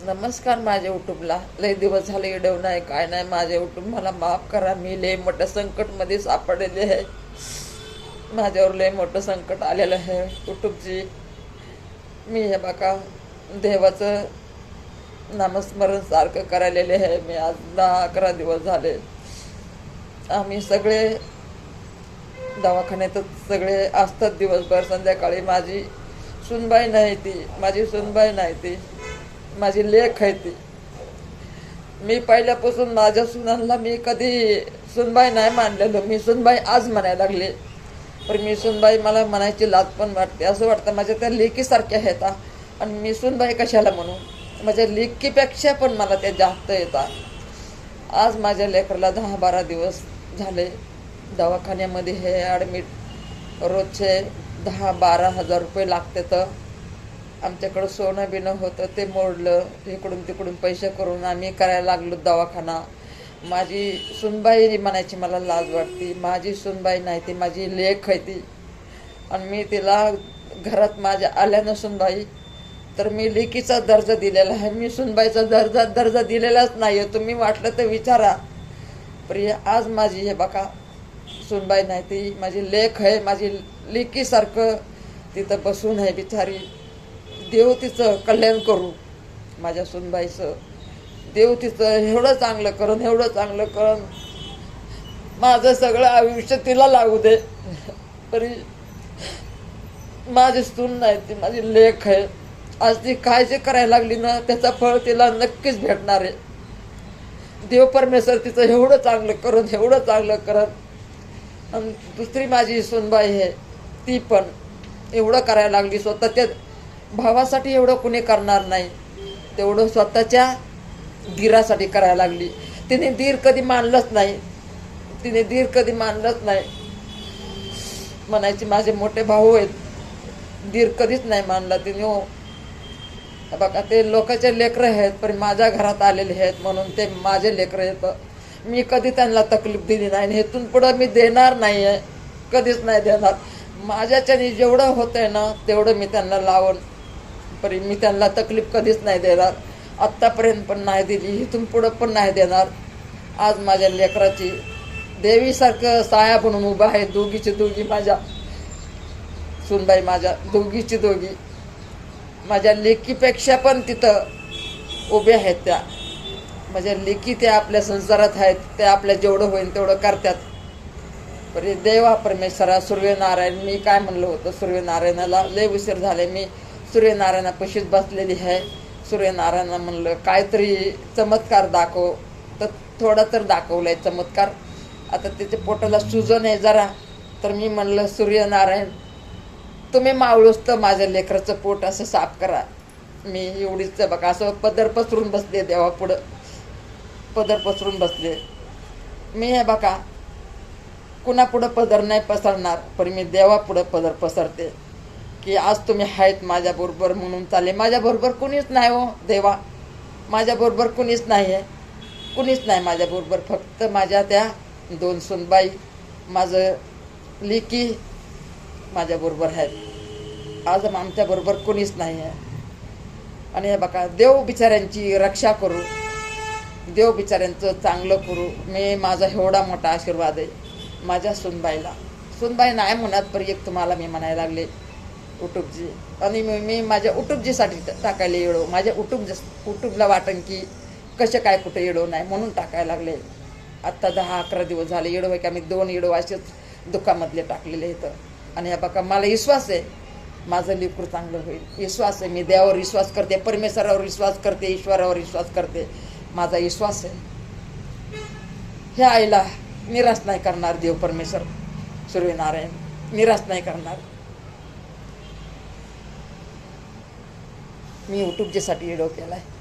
नमस्कार माझ्या युट्यूबला. लय दिवस झाले व्हिडिओ नाही काय नाही. माझ्या युट्यूब मला माफ करा. मी लय मोठ्या संकटमध्ये सापडलेले आहे. माझ्यावर लय मोठं संकट आलेलं आहे युट्यूबची. मी हे बघा देवाचं नामस्मरण सारखं करायलेले आहे. मी आज 10-11 दिवस झाले. आम्ही सगळे दवाखान्यातच सगळे असतात दिवसभर. संध्याकाळी माझी सुनबाई नाही ती, माझी सुनबाई नाही ती, माझी लेक आहे ती. मी पहिल्यापासून माझ्या सुनांना मी कधी सुनबाई नाही मानलेलं. मी सुनबाई आज म्हणायला लागले. पण मी सुनबाई मला म्हणायची लाज पण वाटते. असं वाटतं माझ्या त्या लेकीसारख्या आहेत आणि मी सुनबाई कशाला म्हणू. माझ्या लेकीपेक्षा पण मला त्या जास्त येतात. आज माझ्या लेकरला 10-12 दिवस झाले दवाखान्यामध्ये हे ॲडमिट. रोजचे 10-12 हजार रुपये लागते. तर आमच्याकडं सोनं बिनं होतं ते मोडलं. इकडून तिकडून पैसे करून आम्ही करायला लागलो दवाखाना. माझी सुनबाई म्हणायची मला लाज वाटते. माझी सुनबाई नाही ती, माझी लेक आहे ती. आणि मी तिला घरात माझ्या आल्यानं सुनबाई तर मी लेकीचा दर्जा दिलेला आहे. मी सुनबाईचा दर्जा दिलेलाच नाही आहे. तुम्ही वाटलं तर विचारा. प्रिय आज माझी हे बघा सुनबाई नाही ती, माझी लेक आहे. माझी लेकीसारखं तिथं बसून आहे बिचारी. देव तिचं कल्याण करू. माझ्या सुनबाईचं देव तिचं एवढं चांगलं करून, एवढं चांगलं करून माझं सगळं आयुष्य तिला लागू दे. तरी माझी सून नाही ती, माझी लेक आहे. आज ती काय जे करायला लागली ना त्याचं फळ तिला नक्कीच भेटणार आहे. देव परमेश्वर तिचं एवढं चांगलं करून, एवढं चांगलं करत. आणि दुसरी माझी सुनबाई आहे ती पण एवढं करायला लागली. स्वतःच्या भावासाठी एवढं कुणी करणार नाही तेवढं स्वतःच्या दीरासाठी करायला लागली. तिने दीर कधी मानलंच नाही. तिने दीर कधी मानलंच नाही. म्हणायची माझे मोठे भाऊ आहेत, दीर कधीच नाही मानला तिने. हो बघा ते लोकांचे लेकरं आहेत पण माझ्या घरात आलेले आहेत म्हणून ते माझे लेकरं आहेत. मी कधी त्यांना तकलीफ दिली नाही आणि इथून पुढं मी देणार नाही आहे, कधीच नाही देणार. माझ्याच्याने जेवढं होतं आहे ना तेवढं मी त्यांना लावून. पण मी त्यांना तकलीफ कधीच नाही देणार. आत्तापर्यंत पण नाही दिली, इथून पुढं पण नाही देणार. आज माझ्या लेकराची देवीसारखं साया बनून उभा आहे. दोघीची दोघी माझ्या सुनबाई, माझ्या दोघीची दोघी माझ्या लेकीपेक्षा पण तिथं उभ्या आहेत. त्या माझ्या लेकी त्या आपल्या संसारात आहेत. त्या आपल्या जेवढं होईल तेवढं करतात. पण देवा परमेश्वरा सूर्यनारायण, मी काय म्हणलं होतं सूर्यनारायणाला लय उशीर झाले. मी सूर्यनारायणापाशीच बसलेली आहे. सूर्यनारायणा म्हणलं काहीतरी चमत्कार दाखव. तर थोडा तर दाखवलाय चमत्कार. आता त्याच्या पोटाला सुजन आहे जरा. तर मी म्हणलं सूर्यनारायण तुम्ही मावळूस तर माझ्या लेकराचं पोट असं साफ करा. मी एवढीच बघा असं पदर पसरून बसले देवापुढं. पदर पसरून बसले मी. हे बघा कुणापुढं पदर नाही पसरणार पण मी देवापुढं पदर पसरते की आज तुम्ही आहेत माझ्याबरोबर म्हणून चाले. माझ्याबरोबर कुणीच नाही हो देवा. माझ्याबरोबर कुणीच नाही आहे. कुणीच नाही माझ्याबरोबर. फक्त माझ्या त्या 2 सुनबाई, माझं लेकी माझ्याबरोबर आहेत. आज आमच्याबरोबर कुणीच नाही आहे. आणि हे बघा देव बिचाऱ्यांची रक्षा करू, देव बिचाऱ्यांचं चांगलं करू. मी माझा एवढा मोठा आशीर्वाद आहे माझ्या सुनबाईला. सुनबाई नाही म्हणत पण एक तुम्हाला मी म्हणायला लागले युट्यूबजी. आणि मी माझ्या युट्यूबजीसाठी टाकायला येडो. माझ्या युट्यूबला वाटन की कसे काय कुठं येडो नाही म्हणून टाकायला लागले. आत्ता 10-11 दिवस झाले येडो आहे की आम्ही 2 येडो असेच दुःखामधले टाकलेले आहेत. आणि ह्या बघा मला विश्वास आहे माझं लेकरू चांगलं होईल. विश्वास आहे. मी देवावर विश्वास करते, परमेश्वरावर विश्वास करते, ईश्वरावर विश्वास करते. माझा विश्वास आहे. ह्या आईला निराश नाही करणार देव परमेश्वर सूर्यनारायण. निराश नाही करणार. मी युट्यूबच्यासाठी व्हिडिओ केला आहे.